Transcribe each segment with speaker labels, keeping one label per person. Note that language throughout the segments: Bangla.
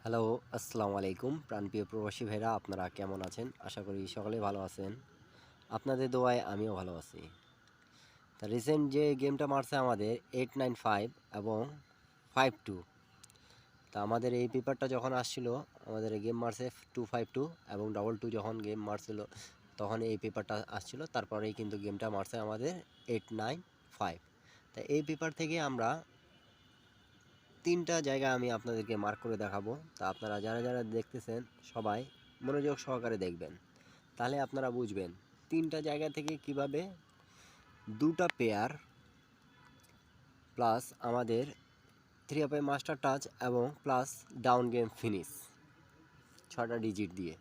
Speaker 1: হ্যালো, আসসালামু আলাইকুম প্রাণপ্রিয় প্রবাসী ভাইরা, আপনারা কেমন আছেন? আশা করি সকলেই ভালো আছেন। আপনাদের দোয়ায় আমিও ভালো আছি। তা রিসেন্ট যে গেমটা মারছে আমাদের 895 এবং 52। তা আমাদের এই পেপারটা যখন আসছিল, আমাদের গেম মারছে 252 এবং 22 যখন গেম মারছিল তখন এই পেপারটা আসছিল। তারপরেই কিন্তু গেমটা মারছে আমাদের 895। তা এই পেপার থেকে আমরা তিনটা জায়গা আমি আপনাদেরকে মার্ক করে দেখাবো। তা আপনারা যারা যারা দেখতেছেন সবাই মনোযোগ সহকারে দেখবেন, তাহলে আপনারা বুঝবেন তিনটা জায়গা থেকে কিভাবে দুটা পেয়ার প্লাস আমাদের থ্রি আপে মাস্টার টাচ এবং প্লাস ডাউন গেম ফিনিশ 6টা ডিজিট দিয়ে।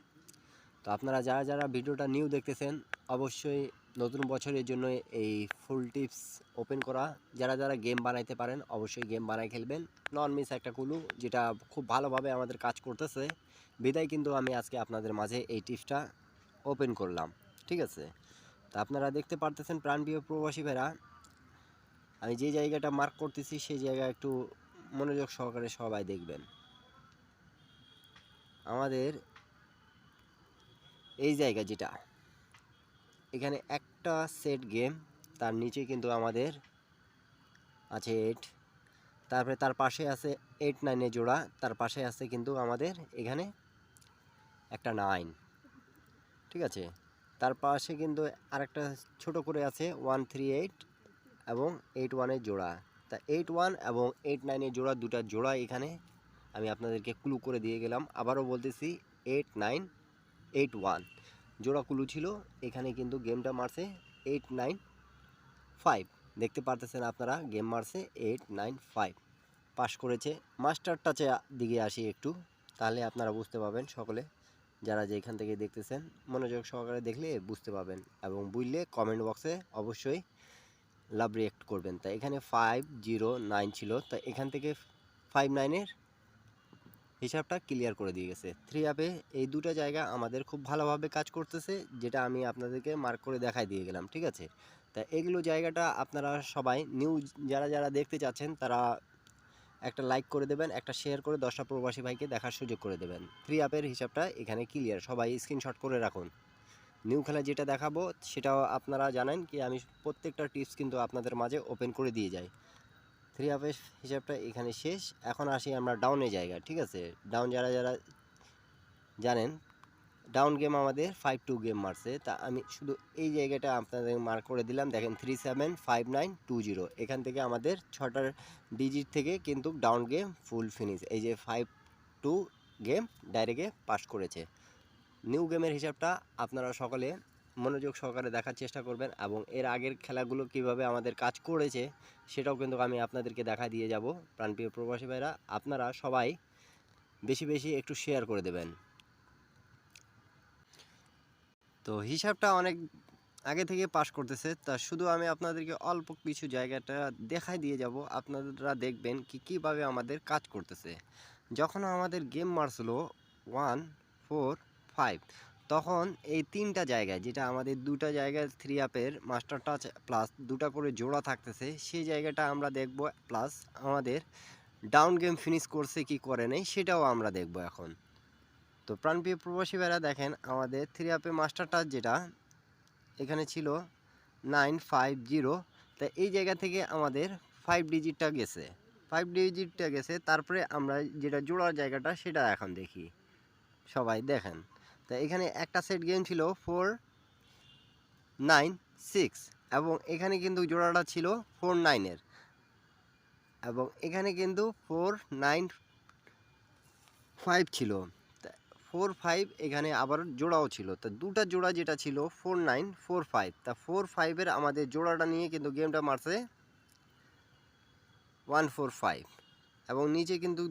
Speaker 1: তো আপনারা যারা যারা ভিডিওটা নিউ দেখতেছেন অবশ্যই নতুন বছরের জন্য এই ফুল টিপস ওপেন করা, যারা যারা গেম বানাইতে পারেন অবশ্যই গেম বানাই খেলবেন। নন মিস একটা কুলু যেটা খুব ভালোভাবে আমাদের কাজ করতেছে, বিদায় কিন্তু আমি আজকে আপনাদের মাঝে এই টিপসটা ওপেন করলাম। ঠিক আছে, তা আপনারা দেখতে পারতেছেন প্রাণপ্রিয় প্রবাসী ভাইরা, আমি যে জায়গাটা মার্ক করতেছি সেই জায়গা একটু মনোযোগ সহকারে সবাই দেখবেন। আমাদের এই জায়গা যেটা এখানে একটা সেট গেম, তার নিচে কিন্তু আমাদের আছে 8, তারপরে তার পাশে আছে 8-9 জোড়া, তার পাশে আছে কিন্তু আমাদের এখানে একটা 9। ঠিক আছে, তার পাশে কিন্তু আরেকটা ছোট করে আছে 138 এবং 81 জোড়া। তা 81 এবং 89 জোড়া, দুটা জোড়া এখানে আমি আপনাদেরকে ক্লু করে দিয়ে গেলাম। আবারও বলতেছি 8981 জোড়া ক্লু ছিল। এখানে কিন্তু গেমটা মারছে 895, দেখতে পারতেছেন আপনারা গেম মারছে 895 পাস করেছে। মাস্টার টাচে দিকে আসি একটু, তাহলে আপনারা বুঝতে পারবেন সকলে যারা যেখান থেকে দেখতেছেন মনোযোগ সহকারে দেখলে বুঝতে পাবেন এবং বুঝলে কমেন্ট বক্সে অবশ্যই লাভ রিয়েক্ট করবেন। তা এখানে 509 ছিল, তা এখান থেকে 59-এর হিসাবটা ক্লিয়ার করে দিয়ে গেছে। থ্রি আপে এই দুটো জায়গা আমাদের খুব ভালোভাবে কাজ করতেছে, যেটা আমি আপনাদেরকে মার্ক করে দেখাই দিয়ে গেলাম। ঠিক আছে, তা এগুলো জায়গাটা আপনারা সবাই নিউ যারা যারা দেখতে চাচ্ছেন তারা একটা লাইক করে দেবেন, একটা শেয়ার করে 10টা প্রবাসী ভাইকে দেখার সুযোগ করে দেবেন। থ্রি আপের হিসাবটা এখানে ক্লিয়ার, সবাই স্ক্রিনশট করে রাখুন। নিউ খেলা যেটা দেখাবো সেটাও আপনারা জানেন কি আমি প্রত্যেকটা টিপস কিন্তু আপনাদের মাঝে ওপেন করে দিয়ে যাই। থ্রি আপের হিসাবটা এখানে শেষ। এখন আসি আমরা ডাউনের জায়গা। ঠিক আছে, ডাউন যারা যারা জানেন ডাউন গেম আমাদের 52 গেম মারছে। তা আমি শুধু এই জায়গাটা আপনাদের মার্ক করে দিলাম। দেখেন 375920, এখান থেকে আমাদের 6টার ডিজিট থেকে কিন্তু ডাউন গেম ফুল ফিনিশ, এই যে 52 গেম ডাইরেক্টে পাস করেছে। নিউ গেমের হিসাবটা আপনারা সকলে মনোযোগ সহকারে দেখার চেষ্টা করবেন এবং এর আগের খেলাগুলো কিভাবে আমাদের কাজ করেছে সেটাও কিন্তু আমি আপনাদেরকে দেখা দিয়ে যাব। প্রাণপ্রিয় প্রবাসী ভাইরা, আপনারা সবাই বেশি বেশি একটু শেয়ার করে দেবেন। তো হিসাবটা অনেক আগে থেকে পাস করতেছে, তা শুধু আমি আপনাদেরকে অল্প কিছু জায়গাটা দেখাই দিয়ে যাব, আপনারা দেখবেন কীভাবে আমাদের কাজ করতেছে। যখন আমাদের গেম মারছিল 145, তখন এই তিনটা জায়গায় যেটা আমাদের দুটা জায়গায় থ্রি আপের মাস্টার টাচ প্লাস দুটা করে জোড়া থাকতেছে সেই জায়গাটা আমরা দেখব, প্লাস আমাদের ডাউন গেম ফিনিশ করছে কি করে নেই সেটাও আমরা দেখব এখন। তো প্রাণপ্রিয় প্রবাসী ভাইরা দেখেন, আমাদের থ্রি আপে মাস্টার টাচ যেটা এখানে ছিল 950, তা এই জায়গা থেকে আমাদের 5 ডিজিটটা গেছে, 5 ডিজিটটা গেছে। তারপরে আমরা যেটা জোড়ার জায়গাটা সেটা এখন দেখি, সবাই দেখেন। তা এখানে একটা সেট গেম ছিল 496 এবং এখানে কিন্তু জোড়াটা ছিল 49-এর এবং এখানে কিন্তু 495 ছিল। 45 এখানে আবার জোড়াও ছিল, তা দুটা জোড়া যেটা ছিল 4945, তা 45-এর আমাদের জোড়াটা নিয়ে কিন্তু গেমটা মারছে 145 এবং নিচে কিন্তু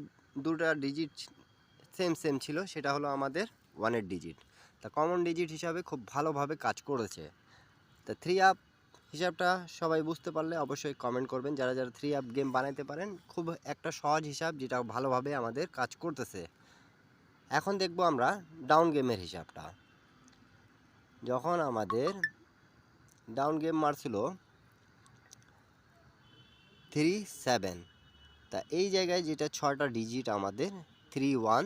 Speaker 1: দুটা ডিজিট সেম সেম ছিল, সেটা হলো আমাদের 1-এর ডিজিট। তা কমন ডিজিট হিসাবে খুব ভালোভাবে কাজ করেছে। তা থ্রি আপ হিসাবটা সবাই বুঝতে পারলে অবশ্যই কমেন্ট করবেন, যারা যারা থ্রি আপ গেম বানাইতে পারেন। খুব একটা সহজ হিসাব যেটা ভালোভাবে আমাদের কাজ করতেছে। এখন দেখব আমরা ডাউন গেমের হিসাবটা। যখন আমাদের ডাউন গেম মারছিল 37, তা এই জায়গায় যেটা 6টা ডিজিট আমাদের 31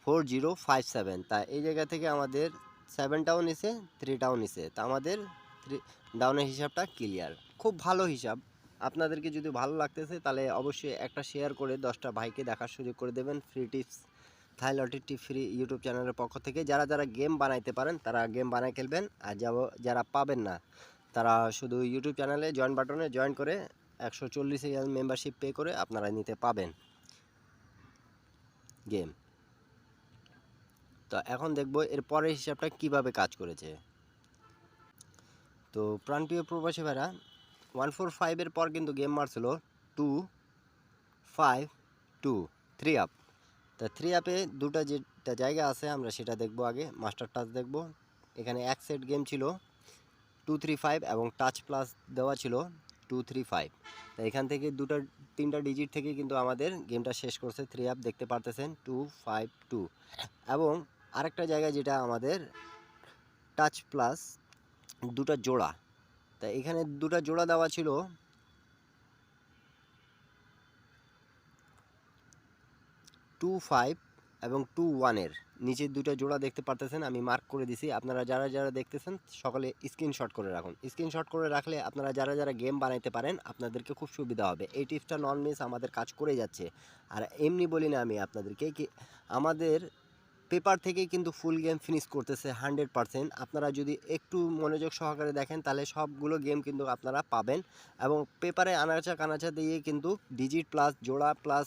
Speaker 1: 4057। তা এই জায়গা থেকে আমাদের 7টাও নিছে, 3টাও নিছে। তা আমাদের ডাউনের হিসাবটা ক্লিয়ার। খুব ভালো হিসাব। আপনাদেরকে যদি ভালো লাগতেছে তাহলে অবশ্যই একটা শেয়ার করে 10টা ভাইকে দেখার সুযোগ করে দেবেন। ফ্রি টিপস থাই লটারি টিপ ফ্রি ইউটিউব চ্যানেলের পক্ষ থেকে যারা যারা গেম বানাইতে পারেন তারা গেম বানায় খেলবেন, আর যারা পাবেন না তারা শুধু ইউটিউব চ্যানেলে জয়েন বাটনে জয়েন করে 140 মেম্বারশিপ পে করে আপনারা নিতে পাবেন গেম। তো এখন দেখব এর পরের হিসাবটা কিভাবে কাজ করেছে। তো প্রাণপ্রিয় প্রবাসী ভাইরা 145-এর পর কিন্তু গেম মারছিল 252 3 আপ। তা 3 আপে দুটা যেটা জায়গা আছে আমরা সেটা দেখব। আগে মাস্টার টাচ দেখব। এখানে এক সেট গেম ছিল 235 এবং টাচ প্লাস দেওয়া ছিল 235। তা এখান থেকে তিনটা ডিজিট থেকে কিন্তু আমাদের গেমটা শেষ করছে 3 আপ, দেখতে পারতেছেন 252। এবং আরেকটা জায়গা যেটা আমাদের টাচ প্লাস দুটা জোড়া, তা এখানে দুটা জোড়া দেওয়া ছিল 25 এবং 21-এর নিচে দুটো জোড়া দেখতে পারতেছেন, আমি মার্ক করে দিছি। আপনারা যারা যারা দেখতেছেন সকলে স্ক্রিনশট করে রাখুন। স্ক্রিনশট করে রাখলে আপনারা যারা যারা গেম বানাইতে পারেন আপনাদেরকে খুব সুবিধা হবে। এই টিপসটা নন মিস আমাদের কাজ করে যাচ্ছে। আর এমনি বলি না আমি আপনাদেরকে কি আমাদের পেপার থেকে কিন্তু ফুল গেম ফিনিশ করতেছে 100%। আপনারা যদি একটু মনোযোগ সহকারে দেখেন তাহলে সবগুলো গেম কিন্তু আপনারা পাবেন, এবং পেপারে আনাচা কানাচা দিয়ে কিন্তু ডিজিট প্লাস জোড়া প্লাস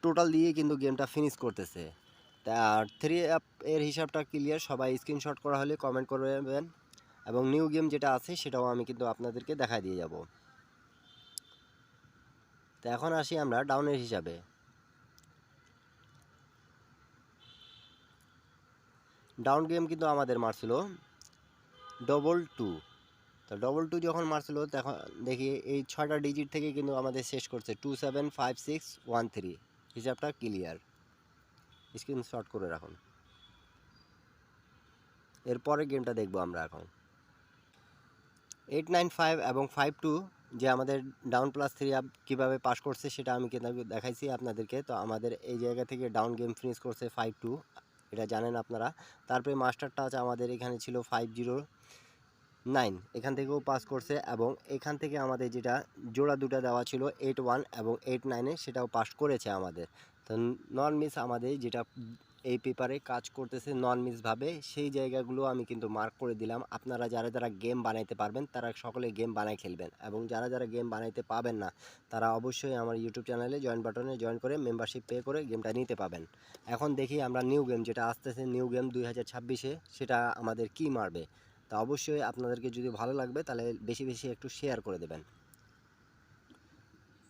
Speaker 1: টোটাল দিয়ে কিন্তু গেমটা ফিনিশ করতেছে। আর 3 আপ এর হিসাবটা ক্লিয়ার, সবাই স্ক্রিনশট করা হলে কমেন্ট করবেন, এবং নিউ গেম যেটা আছে সেটাও আমি কিন্তু আপনাদেরকে দেখাই দিয়ে যাব। তো এখন আসি আমরা ডাউনের হিসাবে। ডাউন গেম কিন্তু আমাদের মারছিল 222। তো 22 যখন মারছিল তখন দেখি এই 6টা ডিজিট থেকে কিন্তু আমাদের শেষ করছে 275613। হিসাবটা ক্লিয়ার, স্ক্রিনশট করে রাখুন। এরপরে গেমটা দেখব আমরা এখন 895 এবং 52 যে আমাদের ডাউন প্লাস 3 আপ কীভাবে পাস করছে সেটা আমি কিন্তু দেখাইছি আপনাদেরকে। তো আমাদের এই জায়গা থেকে ডাউন গেম ফিনিশ করছে 52, এটা জানেন আপনারা। তারপরে মাস্টার টাচ আমাদের এখানে ছিল 509, এখান থেকেও পাস করছে, এবং এখান থেকে আমাদের যেটা জোড়া দুটা দেওয়া ছিল 81 এবং 89-এ সেটাও পাস করেছে আমাদের। তো নন মিস আমাদের যেটা এই পেপারে কাজ করতেছে নন মিসভাবে, সেই জায়গাগুলো আমি কিন্তু মার্ক করে দিলাম। আপনারা যারা যারা গেম বানাইতে পারবেন তারা সকলে গেম বানাই খেলবেন, এবং যারা যারা গেম বানাইতে পাবেন না তারা অবশ্যই আমার ইউটিউব চ্যানেলে জয়েন বাটনে জয়েন করে মেম্বারশিপ পে করে গেমটা নিতে পাবেন। এখন দেখি আমরা নিউ গেম যেটা আসতেছে, নিউ গেম 2026-এ সেটা আমাদের কি মারবে। তা অবশ্যই আপনাদেরকে যদি ভালো লাগবে তাহলে বেশি বেশি একটু শেয়ার করে দেবেন।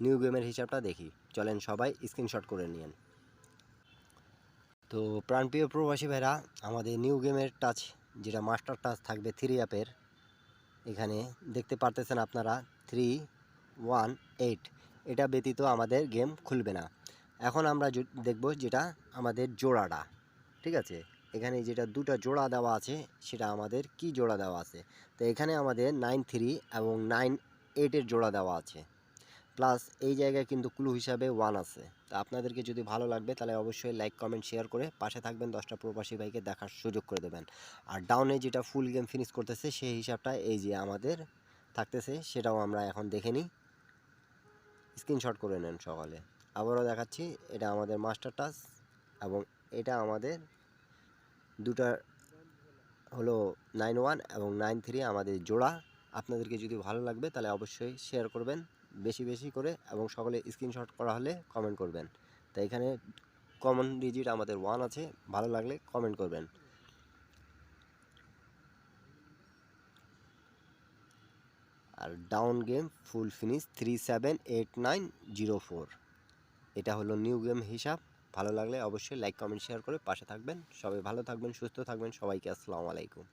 Speaker 1: নিউ গেমের হিসাবটা দেখি, চলেন সবাই স্ক্রিনশট করে নিন। তো প্রাণপ্রিয় প্রবাসী ভাইরা, আমাদের নিউ গেমের টাচ যেটা মাস্টার টাচ থাকবে 3 আপের, এখানে দেখতে পারতেছেন আপনারা 318, এটা ব্যতীত আমাদের গেম খুলবে না। এখন আমরা দেখব যেটা আমাদের জোড়াটা, ঠিক আছে। এখানে যেটা দুটা জোড়া দেওয়া আছে সেটা আমাদের কি জোড়া দেওয়া আছে। তো এখানে আমাদের 93 এবং 98-এর জোড়া দেওয়া আছে, প্লাস এই জায়গায় কিন্তু ক্লু হিসাবে 1 আছে। তো আপনাদেরকে যদি ভালো লাগবে তাহলে অবশ্যই লাইক কমেন্ট শেয়ার করে পাশে থাকবেন, 10টা প্রবাসী ভাইকে দেখার সুযোগ করে দেবেন। আর ডাউনে যেটা ফুল গেম ফিনিশ করতেছে সেই হিসাবটা এই যে আমাদের থাকতেছে সেটাও আমরা এখন দেখে নিই। স্ক্রিনশট করে নেন সকালে। আবারও দেখাচ্ছি, এটা আমাদের মাস্টার টাচ, এবং এটা আমাদের দুটা হলো 91 এবং 93 আমাদের জোড়া। আপনাদেরকে যদি ভালো লাগবে তাহলে অবশ্যই শেয়ার করবেন বেশি বেশি করে, এবং সকলে স্ক্রিনশট করা হলে কমেন্ট করবেন। তাই এখানে কমন ডিজিট আমাদের 1 আছে, ভালো লাগলে কমেন্ট করবেন। আর ডাউন গেম ফুল ফিনিশ 378904, এটা হলো নিউ গেম হিসাব। ভালো লাগলে অবশ্যই লাইক কমেন্ট শেয়ার করে পাশে থাকবেন। সবাই ভালো থাকবেন, সুস্থ থাকবেন। সবাইকে আসসালামু আলাইকুম।